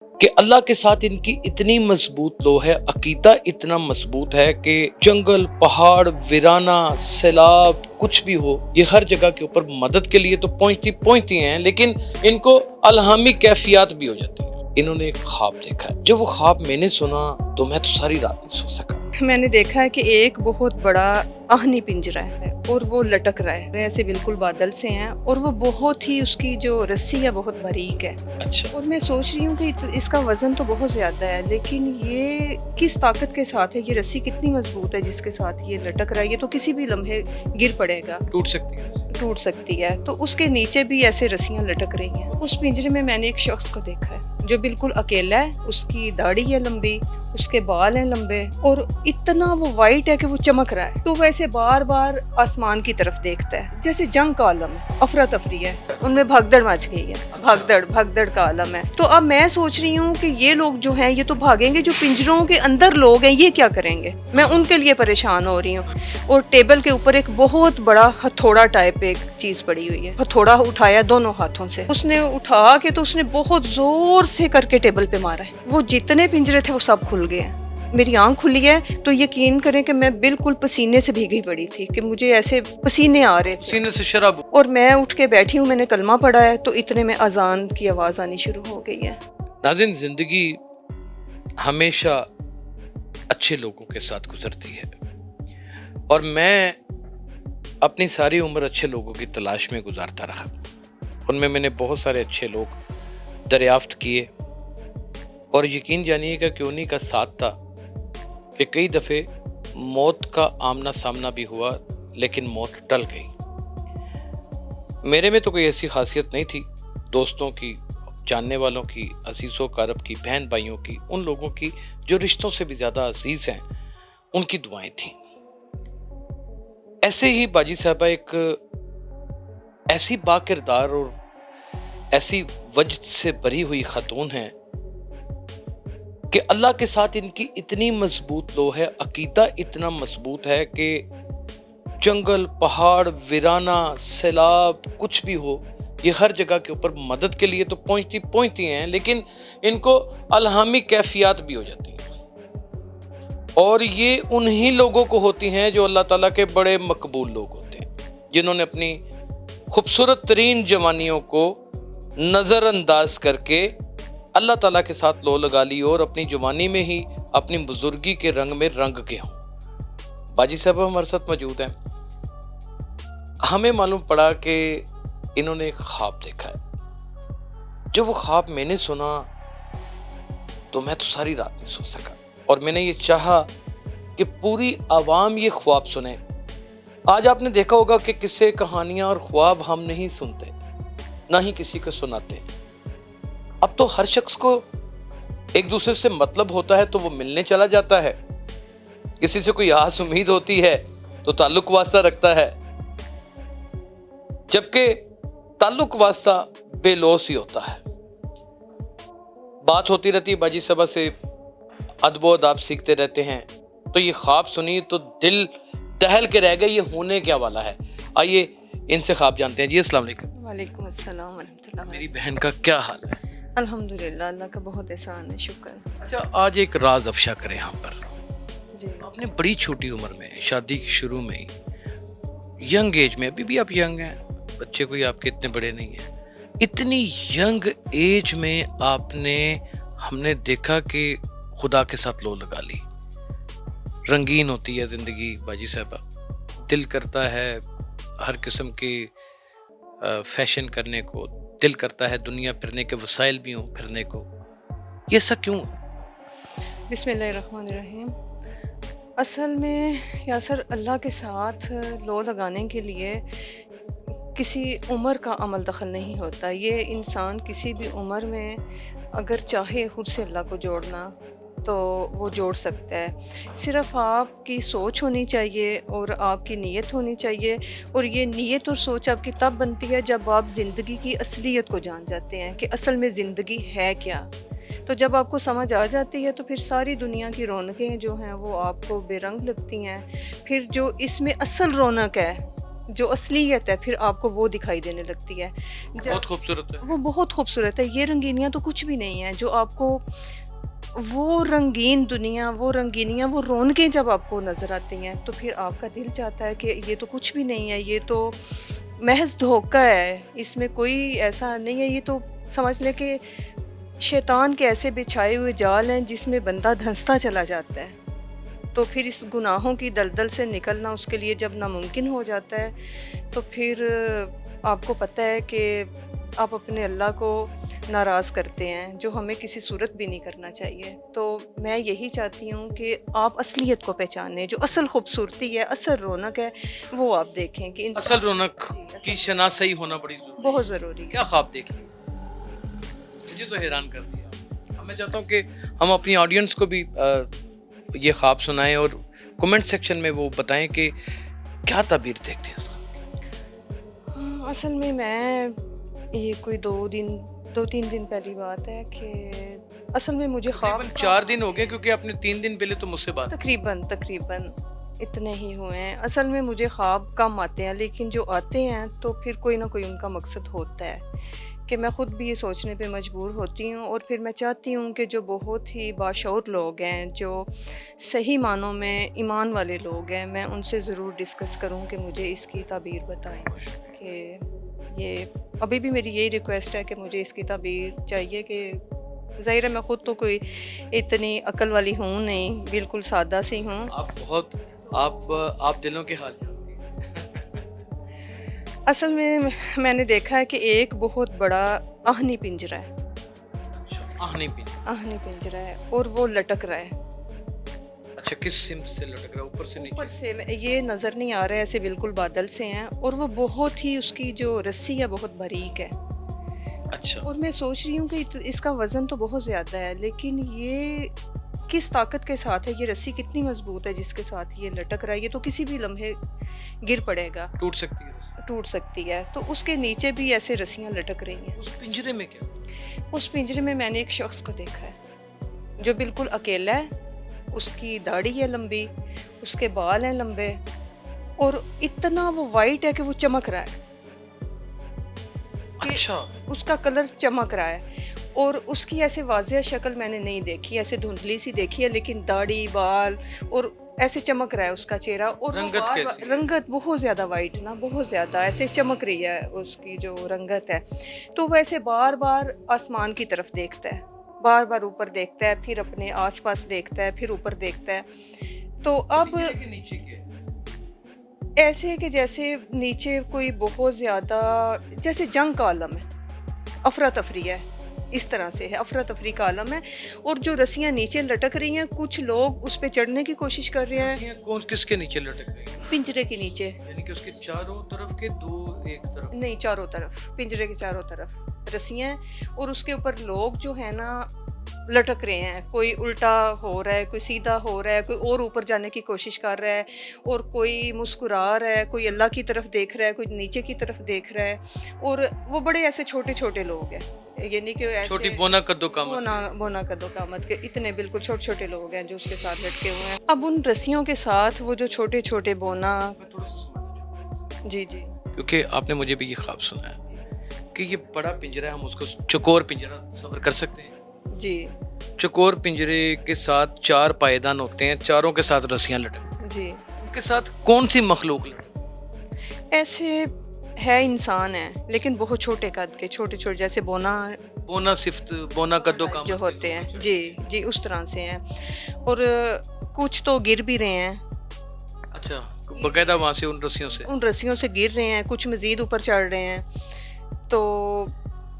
کہ اللہ کے ساتھ ان کی اتنی مضبوط لو ہے، عقیدہ اتنا مضبوط ہے کہ جنگل، پہاڑ، ویرانہ، سیلاب، کچھ بھی ہو، یہ ہر جگہ کے اوپر مدد کے لیے تو پہنچتی ہیں، لیکن ان کو الہامی کیفیات بھی ہو جاتی ہیں۔ انہوں نے ایک خواب دیکھا ہے، جب وہ خواب میں نے سنا تو میں تو ساری رات نہیں سو سکا۔ میں نے دیکھا ہے کہ ایک بہت بڑا آہنی پنجرا ہے اور وہ لٹک رہا ہے، ایسے بالکل بادل سے ہیں، اور وہ بہت ہی، اس کی جو رسی ہے بہت باریک ہے، اچھا، اور میں سوچ رہی ہوں کہ اس کا وزن تو بہت زیادہ ہے، لیکن یہ کس طاقت کے ساتھ ہے، یہ رسی کتنی مضبوط ہے جس کے ساتھ یہ لٹک رہا ہے، یہ تو کسی بھی لمحے گر پڑے گا، ٹوٹ سکتی ہے۔ تو اس کے نیچے بھی ایسے رسیاں لٹک رہی ہیں۔ اس پنجرے میں نے ایک شخص کو دیکھا ہے جو بالکل اکیلا ہے، اس کی داڑھی ہے لمبی، اس کے بال ہیں لمبے، اور اتنا وہ وائٹ ہے کہ وہ چمک رہا ہے، تو وہ ایسے بار بار آسمان کی طرف دیکھتا ہے، جیسے جنگ کا عالم ہے، افراتفری ہے، ان میں بھگدڑ مچ گئی ہے، بھگدڑ کا عالم ہے۔ تو اب میں سوچ رہی ہوں کہ یہ لوگ جو ہیں یہ تو بھاگیں گے، جو پنجروں کے اندر لوگ ہیں یہ کیا کریں گے؟ میں ان کے لیے پریشان ہو رہی ہوں۔ اور ٹیبل کے اوپر ایک بہت بڑا ہتھوڑا ٹائپ ایک چیز پڑی ہوئی ہے، ہتھوڑا اٹھایا دونوں ہاتھوں سے، اس نے اٹھا کے تو اس نے بہت زور سے کر کے ٹیبل پہ مارا ہے، وہ جتنے پنجرے تھے وہ سب کھل گئے ہیں۔ میری آنکھ کھلی ہے تو یقین کریں کہ میں بالکل پسینے سے بھیگی پڑی تھی، کہ مجھے ایسے پسینے آ رہے تھے، سینے سے شراب۔ اور میں اٹھ کے بیٹھی ہوں، میں نے کلمہ پڑھا ہے، تو اتنے میں اذان کی آواز آنی شروع ہو گئی ہے۔ ناظرین، زندگی ہمیشہ اچھے لوگوں کے ساتھ گزرتی ہے، اور میں اپنی ساری عمر اچھے لوگوں کی تلاش میں گزارتا رہا۔ ان میں نے بہت سارے اچھے لوگ دریافت کیے، اور یقین جانیے گا کہ انہی کا ساتھ تھا کہ کئی دفعے موت کا آمنا سامنا بھی ہوا، لیکن موت ٹل گئی۔ میرے میں تو کوئی ایسی خاصیت نہیں تھی، دوستوں کی، جاننے والوں کی، عزیزوں اقارب کی، بہن بھائیوں کی، ان لوگوں کی جو رشتوں سے بھی زیادہ عزیز ہیں، ان کی دعائیں تھیں۔ ایسے ہی باجی صاحبہ ایک ایسی با کردار اور ایسی وجد سے بری ہوئی خاتون ہیں کہ اللہ کے ساتھ ان کی اتنی مضبوط لو ہے، عقیدہ اتنا مضبوط ہے کہ جنگل، پہاڑ، ویرانہ، سیلاب، کچھ بھی ہو، یہ ہر جگہ کے اوپر مدد کے لیے تو پہنچتی ہیں، لیکن ان کو الہامی کیفیات بھی ہو جاتی ہیں، اور یہ انہی لوگوں کو ہوتی ہیں جو اللہ تعالیٰ کے بڑے مقبول لوگ ہوتے ہیں، جنہوں نے اپنی خوبصورت ترین جوانیوں کو نظر انداز کر کے اللہ تعالیٰ کے ساتھ لو لگا لی، اور اپنی جوانی میں ہی اپنی بزرگی کے رنگ میں رنگ کے ہوں۔ باجی صاحب ہمارے ساتھ موجود ہیں۔ ہمیں معلوم پڑا کہ انہوں نے ایک خواب دیکھا ہے، جب وہ خواب میں نے سنا تو میں تو ساری رات نہیں سو سکا، اور میں نے یہ چاہا کہ پوری عوام یہ خواب سنے۔ آج آپ نے دیکھا ہوگا کہ قصے، کہانیاں اور خواب ہم نہیں سنتے، نہ ہی کسی کو سناتے۔ اب تو ہر شخص کو ایک دوسرے سے مطلب ہوتا ہے تو وہ ملنے چلا جاتا ہے، کسی سے کوئی آس امید ہوتی ہے تو تعلق واسطہ رکھتا ہے، جبکہ تعلق واسطہ بے لوث ہی ہوتا ہے۔ بات ہوتی رہتی ہے باجی صاحبہ سے، ادب و آداب سیکھتے رہتے ہیں، تو یہ خواب سنی تو دل دہل کے رہ گئے، یہ ہونے کیا والا ہے۔ آئیے ان سے خواب جانتے ہیں۔ جی السلام علیکم۔ وعلیکم السلام ورحمۃ اللہ۔ میری بہن کا کیا حال ہے؟ الحمدللہ، اللہ کا بہت احسان ہے، شکر۔ اچھا، آج ایک راز افشا کریں یہاں پر۔ جی، آپ نے بڑی چھوٹی عمر میں، شادی کی شروع میں ہی، ینگ ایج میں، ابھی بھی آپ ینگ ہیں، بچے کوئی آپ کے اتنے بڑے نہیں ہیں، اتنی ینگ ایج میں آپ نے، ہم نے دیکھا کہ خدا کے ساتھ لو لگا لی۔ رنگین ہوتی ہے زندگی باجی صاحبہ، دل کرتا ہے ہر قسم کی فیشن کرنے کو، دل کرتا ہے دنیا پھرنے کے وسائل بھی ہوں پھرنے کو، یہ سب کیوں؟ بسم اللہ الرحمن الرحیم۔ اصل میں یاسر، اللہ کے ساتھ لو لگانے کے لیے کسی عمر کا عمل دخل نہیں ہوتا، یہ انسان کسی بھی عمر میں اگر چاہے خود سے اللہ کو جوڑنا تو وہ جوڑ سکتا ہے، صرف آپ کی سوچ ہونی چاہیے اور آپ کی نیت ہونی چاہیے، اور یہ نیت اور سوچ آپ کی تب بنتی ہے جب آپ زندگی کی اصلیت کو جان جاتے ہیں کہ اصل میں زندگی ہے کیا۔ تو جب آپ کو سمجھ آ جاتی ہے تو پھر ساری دنیا کی رونقیں جو ہیں وہ آپ کو بے رنگ لگتی ہیں، پھر جو اس میں اصل رونق ہے جو اصلیت ہے پھر آپ کو وہ دکھائی دینے لگتی ہے. بہت خوبصورت ہے. وہ بہت خوبصورت ہے. یہ رنگینیاں تو کچھ بھی نہیں ہیں جو آپ کو وہ رنگین دنیا، وہ رنگینیاں، وہ رونقیں جب آپ کو نظر آتی ہیں تو پھر آپ کا دل چاہتا ہے کہ یہ تو کچھ بھی نہیں ہے، یہ تو محض دھوکہ ہے، اس میں کوئی ایسا نہیں ہے. یہ تو سمجھ لیں کہ شیطان کے ایسے بچھائے ہوئے جال ہیں جس میں بندہ دھنستا چلا جاتا ہے. تو پھر اس گناہوں کی دلدل سے نکلنا اس کے لیے جب ناممکن ہو جاتا ہے تو پھر آپ کو پتہ ہے کہ آپ اپنے اللہ کو ناراض کرتے ہیں، جو ہمیں کسی صورت بھی نہیں کرنا چاہیے. تو میں یہی چاہتی ہوں کہ آپ اصلیت کو پہچانیں، جو اصل خوبصورتی ہے، اصل رونق ہے، وہ آپ دیکھیں کہ اصل رونق کی شناسائی ہونا بڑی ضروری، بہت ضروری ہے. کیا خواب دیکھ لیا، مجھے تو حیران کر دیا. میں چاہتا ہوں کہ ہم اپنی آڈینس کو بھی یہ خواب سنائیں اور کمنٹ سیکشن میں وہ بتائیں کہ کیا تعبیر دیکھتے ہیں. اصل میں یہ کوئی دو تین دن پہلی بات ہے کہ اصل میں مجھے خواب 4 دن ہو گئے کیونکہ آپ نے 3 دن پہلے تو مجھ سے بات تقریباً اتنے ہی ہوئے ہیں. اصل میں مجھے خواب کم آتے ہیں لیکن جو آتے ہیں تو پھر کوئی نہ کوئی ان کا مقصد ہوتا ہے کہ میں خود بھی یہ سوچنے پہ مجبور ہوتی ہوں. اور پھر میں چاہتی ہوں کہ جو بہت ہی باشعور لوگ ہیں، جو صحیح معنوں میں ایمان والے لوگ ہیں، میں ان سے ضرور ڈسکس کروں کہ مجھے اس کی تعبیر بتائیں. کہ یہ ابھی بھی میری یہی ریکویسٹ ہے کہ مجھے اس کی تعبیر چاہیے. کہ ظاہر ہے میں خود تو کوئی اتنی عقل والی ہوں نہیں، بالکل سادہ سی ہوں. آپ دلوں کے حال جانتی ہیں. اصل میں نے دیکھا ہے کہ ایک بہت بڑا آہنی پنجرا ہے. آہنی پنجرا ہے اور وہ لٹک رہا ہے. اچھا، کس سمت سے لٹک رہا ہے؟ اوپر سے نیچے؟ اوپر سے یہ نظر نہیں آ رہا ہے، ایسے بالکل بادل سے ہیں. اور وہ بہت ہی اس کی جو رسی ہے بہت باریک ہے. اچھا. اور میں سوچ رہی ہوں کہ اس کا وزن تو بہت زیادہ ہے، لیکن یہ کس طاقت کے ساتھ ہے، یہ رسی کتنی مضبوط ہے جس کے ساتھ یہ لٹک رہا ہے. یہ تو کسی بھی لمحے گر پڑے گا، ٹوٹ سکتی ہے. تو اس کے نیچے بھی ایسے رسیاں لٹک رہی ہیں. اس پنجرے میں کیا؟ اس پنجرے میں نے ایک شخص کو دیکھا ہے جو بالکل اکیلا ہے. اس کی داڑھی ہے لمبی، اس کے بال ہیں لمبے، اور اتنا وہ وائٹ ہے کہ وہ چمک رہا ہے. اچھا. اس کا کلر چمک رہا ہے. اور اس کی ایسے واضح شکل میں نے نہیں دیکھی، ایسے دھندلی سی دیکھی ہے، لیکن داڑھی، بال اور ایسے چمک رہا ہے اس کا چہرہ. اور رنگت بہت زیادہ وائٹ نا، بہت زیادہ ایسے چمک رہی ہے اس کی جو رنگت ہے. تو وہ ایسے بار بار آسمان کی طرف دیکھتا ہے، بار بار اوپر دیکھتا ہے، پھر اپنے آس پاس دیکھتا ہے، پھر اوپر دیکھتا ہے. تو اب ایسے کہ جیسے نیچے کوئی بہت زیادہ جیسے جنگ کا عالم ہے، افراتفری ہے، اس طرح سے ہے، افراتفری کا عالم ہے. اور جو رسیاں نیچے لٹک رہی ہیں، کچھ لوگ اس پہ چڑھنے کی کوشش کر رہے ہیں. کون کس کے نیچے لٹک رہی ہیں؟ پنجرے کے نیچے. یعنی کہ اس کے چاروں طرف کے ایک طرف نہیں، چاروں طرف، پنجرے کے چاروں طرف رسیاں. اور اس کے اوپر لوگ جو ہے نا لٹک رہے ہیں. کوئی الٹا ہو رہا ہے، کوئی سیدھا ہو رہا ہے، کوئی اور اوپر جانے کی کوشش کر رہا ہے، اور کوئی مسکرا رہا ہے، کوئی اللہ کی طرف دیکھ رہا ہے، کوئی نیچے کی طرف دیکھ رہا ہے. اور وہ بڑے ایسے چھوٹے چھوٹے لوگ ہیں، یعنی کہ چھوٹی بونا قدو قامت کے اتنے بالکل چھوٹے چھوٹے لوگ ہیں جو اس کے ساتھ لٹکے ہوئے ہیں. اب ان رسیوں کے ساتھ وہ جو چھوٹے چھوٹے بونا. جی کیونکہ آپ نے مجھے بھی یہ خواب سنا ہے کہ یہ بڑا پنجرا ہے، ہم اس کو چکور پنجرا تصور کر سکتے ہیں. جی. چکور پنجرے کے ساتھ 4 پائیدان ہوتے ہیں، چاروں کے ساتھ رسیاں لٹک. جی. ان کے ساتھ کون سی مخلوق لٹک؟ ایسے ہے انسان ہے لیکن بہت چھوٹے قد کے، چھوٹے چھوٹے جیسے بونا صفت بونا قدو کا جو ہوتے ہیں. جی اس طرح سے ہیں. اور کچھ تو گر بھی رہے ہیں. اچھا، باقاعدہ وہاں سے ان رسیوں سے گر رہے ہیں. کچھ مزید اوپر چڑھ رہے ہیں. تو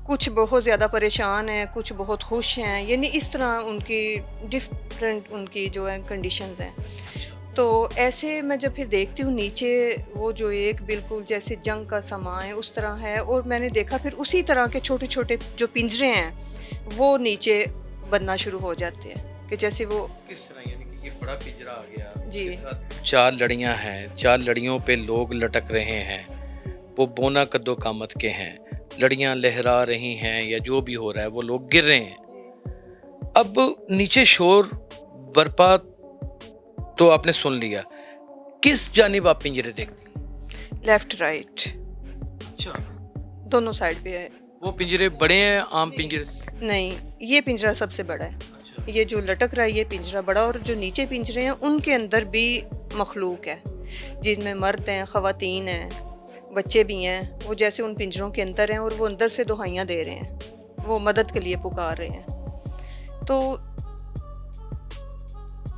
کچھ بہت زیادہ پریشان ہیں، کچھ بہت خوش ہیں. یعنی اس طرح ان کی ڈفرینٹ ان کی جو ہے کنڈیشنز ہیں. تو ایسے میں جب پھر دیکھتی ہوں نیچے وہ جو ایک بالکل جیسے جنگ کا سامان ہے اس طرح ہے. اور میں نے دیکھا پھر اسی طرح کے چھوٹے چھوٹے جو پنجرے ہیں وہ نیچے بننا شروع ہو جاتے ہیں کہ جیسے وہ کس طرح، یعنی کہ یہ بڑا پنجرا آ گیا. جی. 4 لڑیاں ہیں، 4 لڑیوں پہ لوگ لٹک رہے ہیں. وہ بونا قدو قامت کے ہیں، لڑیاں لہرا رہی ہیں یا جو بھی ہو رہا ہے، وہ لوگ گر رہے ہیں. اب نیچے شور برپا تو آپ نے سن لیا، کس جانب آپ پنجرے دیکھتے ہیں؟ لیفٹ رائٹ اچھا، دونوں سائڈ پہ ہے. وہ پنجرے بڑے ہیں عام پنجرے سے؟ نہیں، یہ پنجرا سب سے بڑا ہے. یہ جو لٹک رہا ہے یہ پنجرا بڑا، اور جو نیچے پنجرے ہیں ان کے اندر بھی مخلوق ہے جن میں مرد ہیں، خواتین ہیں، بچے بھی ہیں. وہ جیسے ان پنجروں کے اندر ہیں اور وہ اندر سے دہائیاں دے رہے ہیں، وہ مدد کے لیے پکار رہے ہیں. تو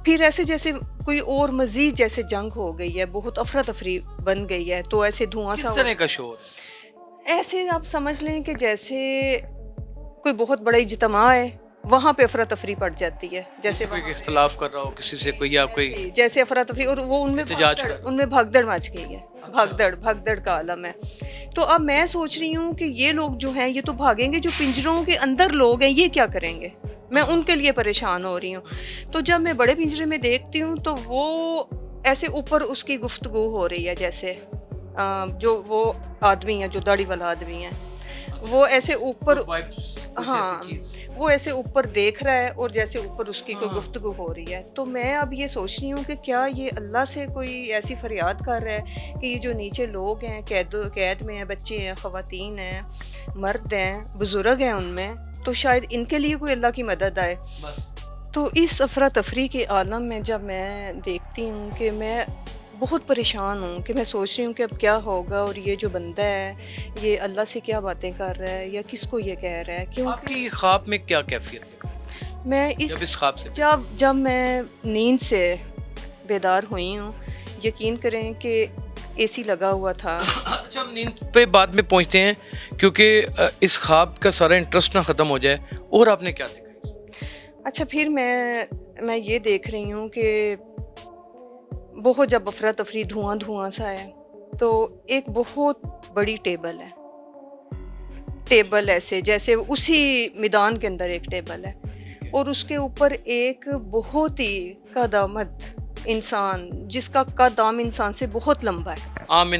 پھر ایسے جیسے کوئی اور مزید جیسے جنگ ہو گئی ہے، بہت افراتفری بن گئی ہے، تو ایسے دھواں سا کس طرح کا شور؟ ایسے آپ سمجھ لیں کہ جیسے کوئی بہت بڑا اجتماع ہے، وہاں پہ افراتفری پڑ جاتی ہے. جیسے کوئی اختلاف کر رہا ہو کسی سے، کوئی یا کوئی جیسے افراتفری، اور وہ ان میں بھگدڑ مچ گئی ہے. بھگدڑ کا عالم ہے. تو اب میں سوچ رہی ہوں کہ یہ لوگ جو ہیں یہ تو بھاگیں گے، جو پنجروں کے اندر لوگ ہیں یہ کیا کریں گے؟ میں ان کے لیے پریشان ہو رہی ہوں. تو جب میں بڑے پنجرے میں دیکھتی ہوں تو وہ ایسے اوپر اس کی گفتگو ہو رہی ہے، جیسے جو وہ آدمی ہیں، جو داڑھی والا آدمی ہے، وہ ایسے اوپر، ہاں وہ ایسے اوپر دیکھ رہا ہے اور جیسے اوپر اس کی کوئی گفتگو ہو رہی ہے. تو میں اب یہ سوچ رہی ہوں کہ کیا یہ اللہ سے کوئی ایسی فریاد کر رہا ہے کہ یہ جو نیچے لوگ ہیں، قید میں ہیں، بچے ہیں، خواتین ہیں، مرد ہیں، بزرگ ہیں، ان میں تو شاید ان کے لیے کوئی اللہ کی مدد آئے. تو اس افراتفری کے عالم میں جب میں دیکھتی ہوں کہ میں بہت پریشان ہوں، کہ میں سوچ رہی ہوں کہ اب کیا ہوگا، اور یہ جو بندہ ہے یہ اللہ سے کیا باتیں کر رہا ہے یا کس کو یہ کہہ رہا ہے. کیوں آپ کی خواب میں کیا کیفیت ہے؟ میں اس خواب سے جب میں نیند سے بیدار ہوئی ہوں، یقین کریں کہ اے سی لگا ہوا تھا. اچھا، ہم نیند پہ بعد میں پہنچتے ہیں کیونکہ اس خواب کا سارا انٹرسٹ نہ ختم ہو جائے. اور آپ نے کیا دیکھا؟ اچھا، پھر میں یہ دیکھ رہی ہوں کہ بہت جب افراتفری دھواں سا ہے تو ایک بہت بڑی ٹیبل ایسے جیسے اسی میدان کے اندر ایک ٹیبل ہے، اور اس کے اوپر ایک بہت ہی قدامت انسان، جس کا قد عام انسان سے بہت لمبا ہے، عام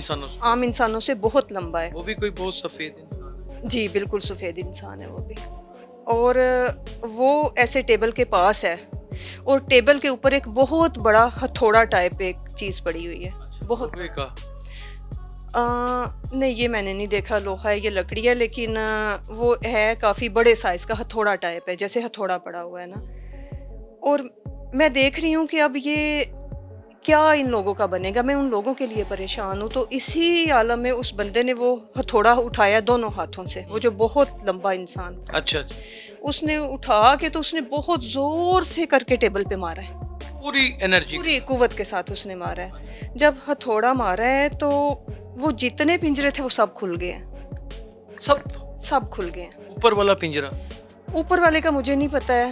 انسانوں سے بہت لمبا ہے. وہ بھی کوئی بہت سفید انسان؟ جی بالکل سفید انسان ہے وہ بھی. اور وہ ایسے ٹیبل کے پاس ہے، اور ٹیبل کے اوپر ایک بہت بڑا ہتھوڑا ٹائپ ایک چیز پڑی ہوئی ہے. بہت نہیں، یہ میں نے نہیں دیکھا، لوہا ہے، یہ لکڑی ہے، لیکن وہ ہے کافی بڑے سائز کا، ہتھوڑا ٹائپ ہے، جیسے ہتھوڑا پڑا ہوا ہے نا. اور میں دیکھ رہی ہوں کہ اب یہ کیا ان لوگوں کا بنے گا. میں ان لوگوں کے لیے پریشان ہوں. تو اسی عالم میں اس بندے نے وہ ہتھوڑا اٹھایا دونوں ہاتھوں سے، وہ جو بہت لمبا انسان، اچھا اس نے اٹھا کے تو اس نے بہت زور سے کر کے ٹیبل پہ مارا ہے، پوری انرجی، پوری قوت کے ساتھ اس نے مارا ہے. جب ہتھوڑا مارا ہے تو وہ جتنے پنجرے تھے وہ سب کھل گئے ہیں، سب کھل گئے ہیں. اوپر والا پنجرا، اوپر والے کا مجھے نہیں پتا ہے،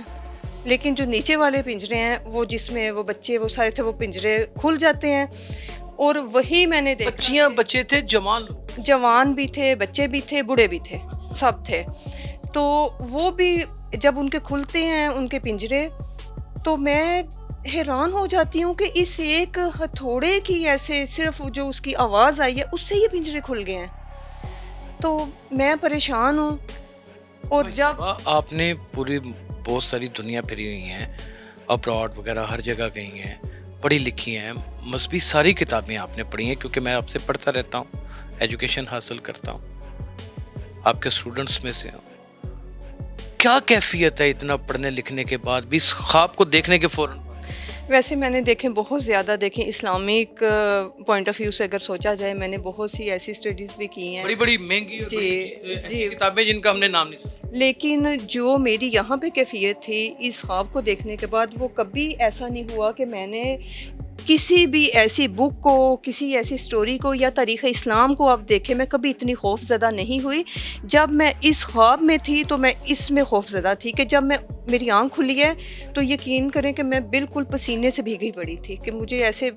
لیکن جو نیچے والے پنجرے ہیں وہ جس میں وہ بچے وہ سارے تھے، وہ پنجرے کھل جاتے ہیں. اور وہی میں نے دیکھا، بچے تھے، جوان بھی تھے، بچے بھی تھے، بوڑھے بھی تھے، سب تھے. تو وہ بھی جب ان کے کھلتے ہیں ان کے پنجرے، تو میں حیران ہو جاتی ہوں کہ اس ایک ہتھوڑے کی ایسے صرف جو اس کی آواز آئی ہے اس سے یہ پنجرے کھل گئے ہیں. تو میں پریشان ہوں. اور جب آپ نے پوری بہت ساری دنیا پھری ہوئی ہیں، ابراڈ وغیرہ ہر جگہ گئی ہیں، پڑھی لکھی ہیں، مذہبی ساری کتابیں آپ نے پڑھی ہیں، کیونکہ میں آپ سے پڑھتا رہتا ہوں، ایجوکیشن حاصل کرتا ہوں، آپ کے اسٹوڈنٹس میں سے ہوں. کیا کیفیت ہے اتنا پڑھنے لکھنے کے بعد بھی اس خواب کو دیکھنے کے فوراً؟ ویسے میں نے دیکھیں بہت زیادہ دیکھیں، اسلامک پوائنٹ آف ویو سے اگر سوچا جائے، میں نے بہت سی ایسی اسٹڈیز بھی کی ہیں، بڑی مہنگی ایسی کتابیں جن کا ہم نے نام نہیں سنا. لیکن جو میری یہاں پہ کیفیت تھی اس خواب کو دیکھنے کے بعد، وہ کبھی ایسا نہیں ہوا کہ میں نے کسی بھی ایسی بک کو، کسی ایسی سٹوری کو یا تاریخ اسلام کو آپ دیکھیں، میں کبھی اتنی خوف زدہ نہیں ہوئی. جب میں اس خواب میں تھی تو میں اس میں خوف زدہ تھی کہ جب میری آنکھ کھلی ہے تو یقین کریں کہ میں بالکل پسینے سے بھیگی پڑی تھی، کہ مجھے ایسے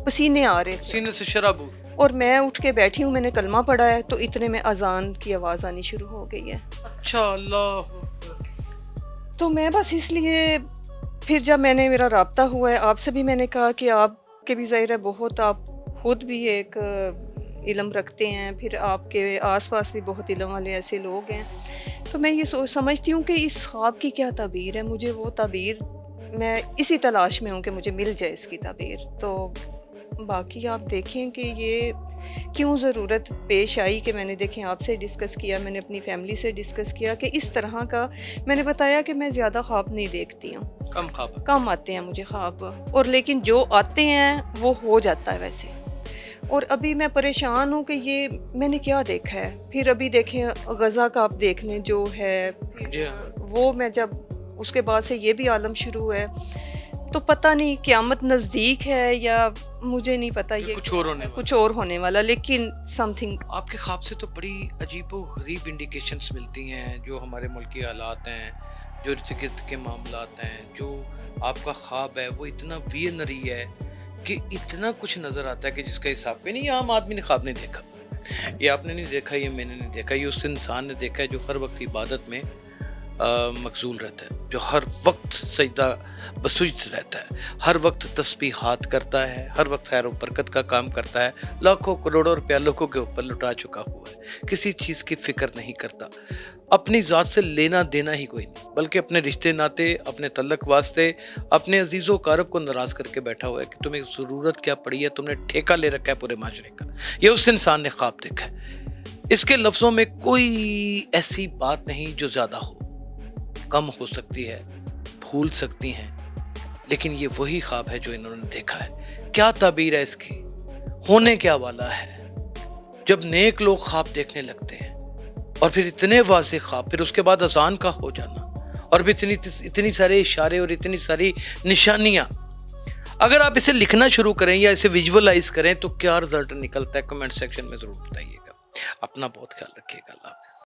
پسینے آ رہے تھے، پسینے سے شراب. اور میں اٹھ کے بیٹھی ہوں، میں نے کلمہ پڑھا ہے تو اتنے میں اذان کی آواز آنی شروع ہو گئی ہے. اچھا، اللہ. تو میں بس اس لیے پھر جب میں نے میرا رابطہ ہوا ہے آپ سے بھی، میں نے کہا کہ آپ کے بھی ظاہر ہے بہت، آپ خود بھی ایک علم رکھتے ہیں، پھر آپ کے آس پاس بھی بہت علم والے ایسے لوگ ہیں، تو میں یہ سمجھتی ہوں کہ اس خواب کی کیا تعبیر ہے. مجھے وہ تعبیر، میں اسی تلاش میں ہوں کہ مجھے مل جائے اس کی تعبیر. تو باقی آپ دیکھیں کہ یہ کیوں ضرورت پیش آئی کہ میں نے دیکھیں آپ سے ڈسکس کیا, میں نے اپنی فیملی سے ڈسکس کیا کہ اس طرح کا, میں نے بتایا کہ میں زیادہ خواب نہیں دیکھتی ہوں, کم آتے ہیں مجھے خواب, اور لیکن جو آتے ہیں وہ ہو جاتا ہے ویسے. اور ابھی میں پریشان ہوں کہ یہ میں نے کیا دیکھا ہے. پھر ابھی دیکھیں غزہ کا آپ دیکھ لیں جو ہے, وہ میں جب اس کے بعد سے یہ بھی عالم شروع ہے, تو پتہ نہیں قیامت نزدیک ہے یا مجھے نہیں پتہ, یہ کچھ اور ہونے والا. لیکن سم تھنگ آپ کے خواب سے تو بڑی عجیب و غریب انڈیکیشنز ملتی ہیں, جو ہمارے ملک کے حالات ہیں, جو ارد گرد کے معاملات ہیں. جو آپ کا خواب ہے وہ اتنا ویئنری ہے کہ اتنا کچھ نظر آتا ہے کہ جس کا حساب پہ نہیں. عام آدمی نے خواب نہیں دیکھا, یہ آپ نے نہیں دیکھا, یہ میں نے نہیں دیکھا, یہ اس انسان نے دیکھا ہے جو ہر وقت عبادت میں مغزول رہتا ہے, جو ہر وقت سجدہ بسجد رہتا ہے, ہر وقت تسبیحات کرتا ہے, ہر وقت خیر و برکت کا کام کرتا ہے, لاکھوں کروڑوں روپیہ لوگوں کے اوپر لٹا چکا ہوا ہے, کسی چیز کی فکر نہیں کرتا, اپنی ذات سے لینا دینا ہی کوئی نہیں, بلکہ اپنے رشتے ناتے, اپنے تعلق واسطے, اپنے عزیز و اقارب کو ناراض کر کے بیٹھا ہوا ہے کہ تمہیں ضرورت کیا پڑی ہے, تم نے ٹھیکہ لے رکھا ہے پورے معاشرے کا. یہ اس انسان نے خواب دیکھا ہے. اس کے لفظوں میں کوئی ایسی بات نہیں جو زیادہ ہو, کم ہو سکتی ہے, بھول سکتی ہیں, لیکن یہ وہی خواب ہے جو انہوں نے دیکھا ہے. کیا تعبیر ہے اس کی, ہونے کیا والا ہے. جب نیک لوگ خواب دیکھنے لگتے ہیں اور پھر اتنے واضح خواب, پھر اس کے بعد اذان کا ہو جانا, اور پھر اتنی سارے اشارے اور اتنی ساری نشانیاں, اگر آپ اسے لکھنا شروع کریں یا اسے ویژولائز کریں تو کیا رزلٹ نکلتا ہے, کمنٹ سیکشن میں ضرور بتائیے گا. اپنا بہت خیال رکھیے گا. اللہ حافظ.